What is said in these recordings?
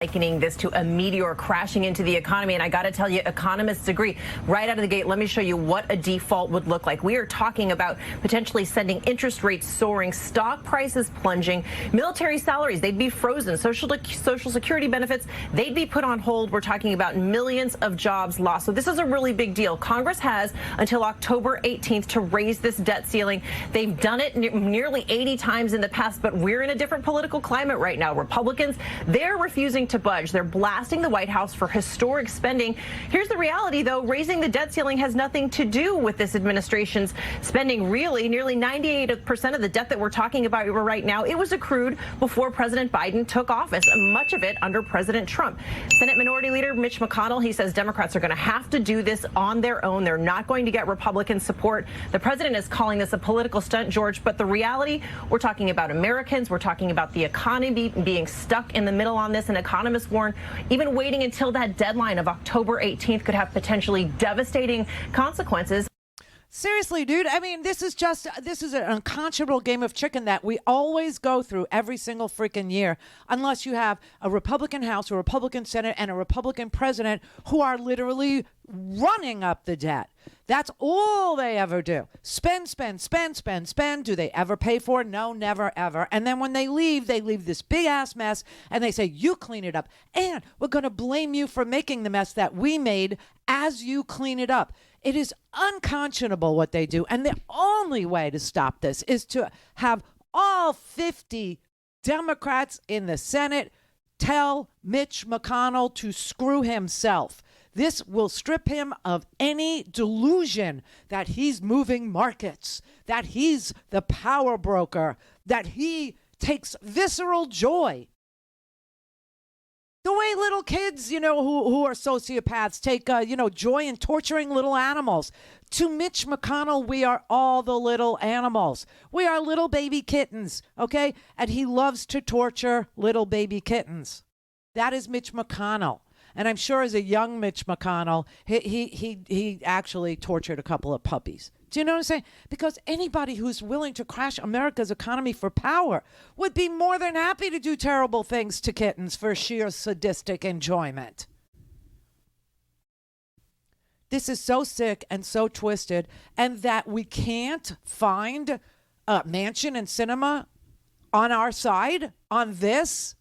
likening this to a meteor crashing into the economy. And I got to tell you, economists agree. Right out of the gate, let me show you what a default would look like. We are talking about potentially sending interest rates soaring, stock prices plunging, military salaries, they'd be frozen, social security benefits, they'd be put on hold. We're talking about millions of jobs lost. So this is a really big deal. Congress has until October 18th to raise this debt ceiling. They've done it nearly 80 times in the past, but we're in a different political climate right now. Republicans, they're refusing to budge. They're blasting the White House for historic spending. Here's the reality, though. Raising the debt ceiling has nothing to do with this administration's spending. Really, nearly 98% of the debt that we're talking about right now, it was accrued before President Biden took office, much of it under President Trump. Senate Minority Leader Mitch McConnell, he says Democrats are going to have to do this on their own. They're not going to get Republican support. The president is calling this a political stunt, George, but the reality, we're talking about Americans. We're talking about the economy being stuck in the middle on this, and economists warn even waiting until that deadline of October 18th could have potentially devastating consequences. Seriously, dude. I mean, this is an unconscionable game of chicken that we always go through every single freaking year, unless you have a Republican House, a Republican Senate, and a Republican president who are literally running up the debt. That's all they ever do. Spend, spend, spend, spend, spend. Do they ever pay for it? No, never, ever. And then when they leave this big ass mess and they say, you clean it up. And we're going to blame you for making the mess that we made as you clean it up. It is unconscionable what they do. And the only way to stop this is to have all 50 Democrats in the Senate tell Mitch McConnell to screw himself. This will strip him of any delusion that he's moving markets, that he's the power broker, that he takes visceral joy. The way little kids, who are sociopaths take, joy in torturing little animals. To Mitch McConnell, we are all the little animals. We are little baby kittens, okay? And he loves to torture little baby kittens. That is Mitch McConnell. And I'm sure as a young Mitch McConnell, he actually tortured a couple of puppies. Do you know what I'm saying? Because anybody who's willing to crash America's economy for power would be more than happy to do terrible things to kittens for sheer sadistic enjoyment. This is so sick and so twisted, and that we can't find a Manchin and Sinema on our side on this.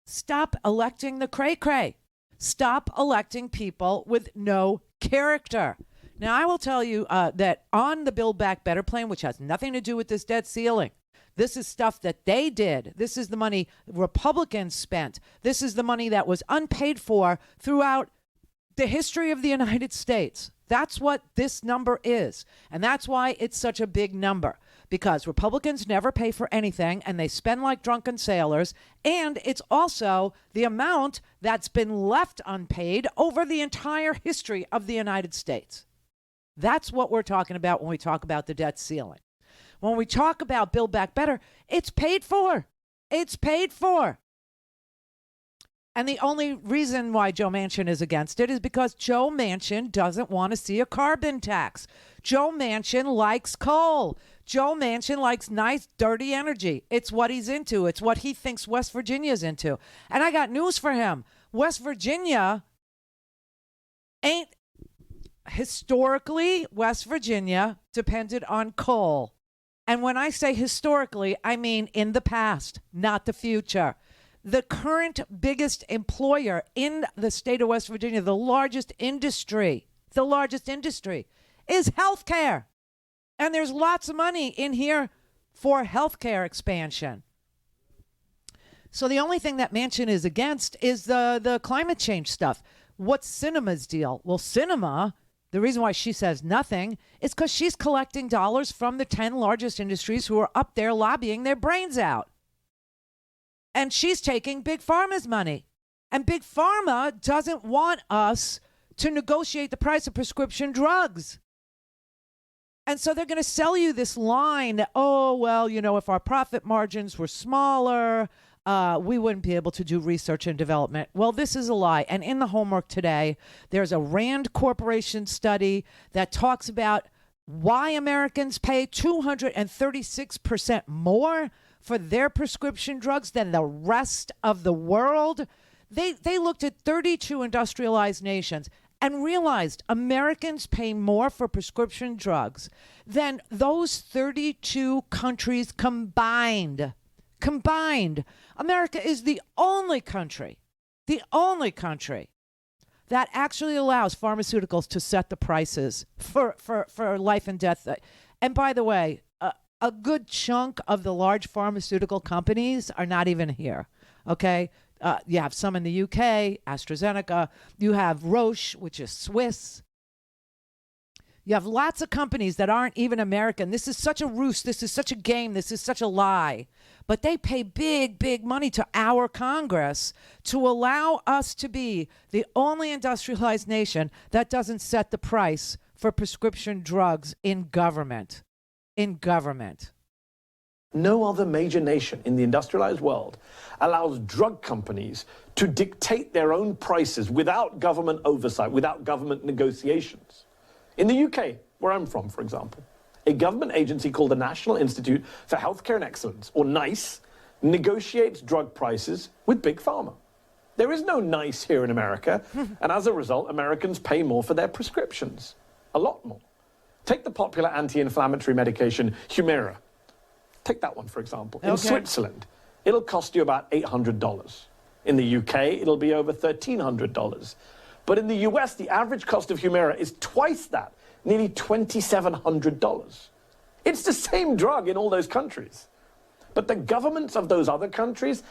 Stop electing the cray-cray. Stop electing people with no character. Now, I will tell you that on the Build Back Better plan, which has nothing to do with this debt ceiling, this is stuff that they did. This is the money Republicans spent. This is the money that was unpaid for throughout the history of the United States. That's what this number is. And that's why it's such a big number. Because Republicans never pay for anything and they spend like drunken sailors. And it's also the amount that's been left unpaid over the entire history of the United States. That's what we're talking about when we talk about the debt ceiling. When we talk about Build Back Better, it's paid for. It's paid for. And the only reason why Joe Manchin is against it is because Joe Manchin doesn't want to see a carbon tax. Joe Manchin likes coal. Joe Manchin likes nice, dirty energy. It's what he's into. It's what he thinks West Virginia's into. And I got news for him. West Virginia ain't historically, West Virginia depended on coal. And when I say historically, I mean in the past, not the future. The current biggest employer in the state of West Virginia, the largest industry is healthcare. And there's lots of money in here for healthcare expansion. So the only thing that Manchin is against is the climate change stuff. What's Sinema's deal? Well, Sinema, the reason why she says nothing is because she's collecting dollars from the 10 largest industries who are up there lobbying their brains out. And she's taking Big Pharma's money. And Big Pharma doesn't want us to negotiate the price of prescription drugs. And so they're going to sell you this line that, oh, well, if our profit margins were smaller, we wouldn't be able to do research and development. Well, this is a lie. And in the homework today, there's a Rand Corporation study that talks about why Americans pay 236% more for their prescription drugs than the rest of the world? They looked at 32 industrialized nations and realized Americans pay more for prescription drugs than those 32 countries combined. America is the only country that actually allows pharmaceuticals to set the prices for life and death. And by the way, a good chunk of the large pharmaceutical companies are not even here, okay? You have some in the UK, AstraZeneca. You have Roche, which is Swiss. You have lots of companies that aren't even American. This is such a ruse. This is such a game. This is such a lie. But they pay big, big money to our Congress to allow us to be the only industrialized nation that doesn't set the price for prescription drugs in government. No other major nation in the industrialized world allows drug companies to dictate their own prices without government oversight, without government negotiations. In the UK, where I'm from, for example, a government agency called the National Institute for Healthcare and Excellence, or NICE, negotiates drug prices with Big Pharma. There is no NICE here in America, and as a result, Americans pay more for their prescriptions. A lot more. Take the popular anti-inflammatory medication Humira. Take that one, for example. In Switzerland, it'll cost you about $800. In the UK, it'll be over $1,300. But in the US, the average cost of Humira is twice that, nearly $2,700. It's the same drug in all those countries. But the governments of those other countries,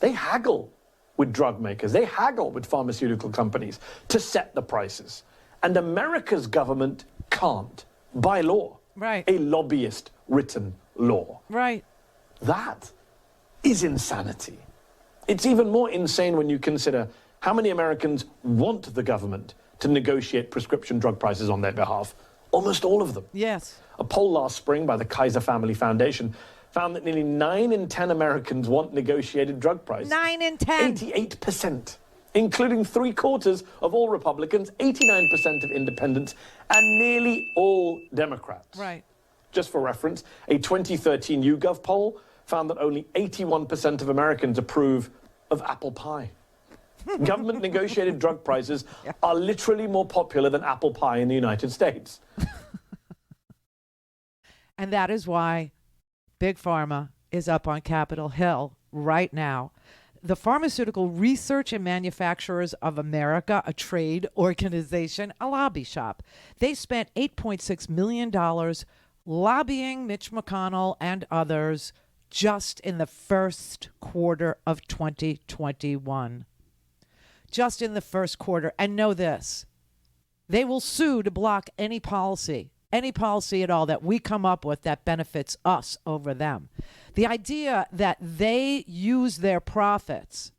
they haggle with drug makers. They haggle with pharmaceutical companies to set the prices. And America's government can't, by law. Right. A lobbyist-written law. Right. That is insanity. It's even more insane when you consider how many Americans want the government to negotiate prescription drug prices on their behalf. Almost all of them. Yes. A poll last spring by the Kaiser Family Foundation found that nearly 9 in 10 Americans want negotiated drug prices. 9 in 10. 88%, including 3/4 of all Republicans, 89% of independents, and nearly all Democrats. Right. Just for reference, a 2013 YouGov poll found that only 81% of Americans approve of apple pie. Government negotiated drug prices are literally more popular than apple pie in the United States. And that is why Big Pharma is up on Capitol Hill right now. The Pharmaceutical Research and Manufacturers of America, a trade organization, a lobby shop. They spent $8.6 million lobbying Mitch McConnell and others just in the first quarter of 2021. Just in the first quarter. And know this, they will sue to block any policy at all that we come up with that benefits us over them. The idea that they use their profits,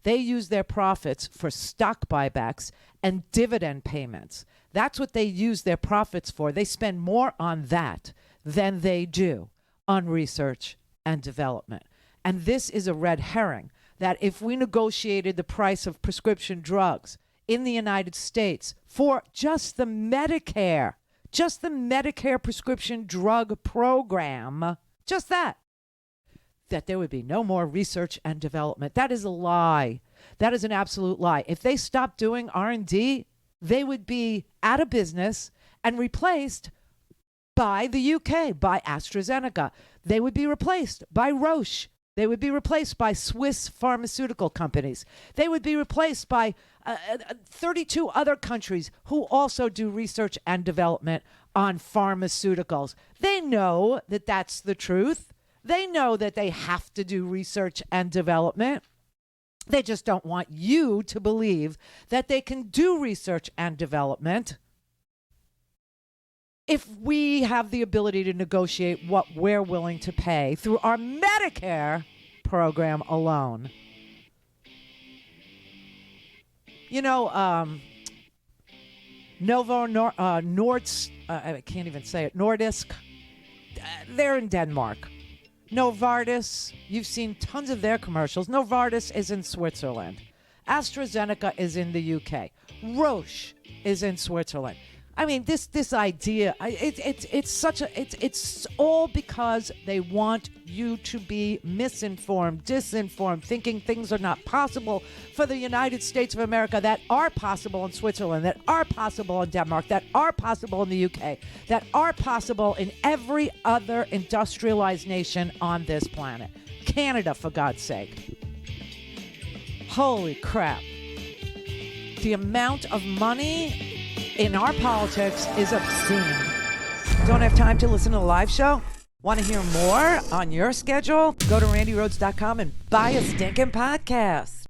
they use their profits for stock buybacks and dividend payments. That's what they use their profits for. They spend more on that than they do on research and development. And this is a red herring, that if we negotiated the price of prescription drugs in the United States for just the Medicare prescription drug program, just that there would be no more research and development. That is a lie. That is an absolute lie. If they stopped doing R&D, they would be out of business and replaced by the UK, by AstraZeneca. They would be replaced by Roche. They would be replaced by Swiss pharmaceutical companies. They would be replaced by 32 other countries who also do research and development on pharmaceuticals. They know that that's the truth. They know that they have to do research and development. They just don't want you to believe that they can do research and development if we have the ability to negotiate what we're willing to pay through our Medicare program alone. You know, I can't even say it, Nordisk, they're in Denmark. Novartis, you've seen tons of their commercials. Novartis is in Switzerland. AstraZeneca is in the UK. Roche is in Switzerland. I mean, this idea, it's all because they want you to be misinformed, disinformed, thinking things are not possible for the United States of America that are possible in Switzerland, that are possible in Denmark, that are possible in the UK, that are possible in every other industrialized nation on this planet. Canada, for God's sake. Holy crap. The amount of money in our politics is obscene. Don't have time to listen to the live show? Want to hear more on your schedule? Go to randyrhodes.com and buy a stinking podcast.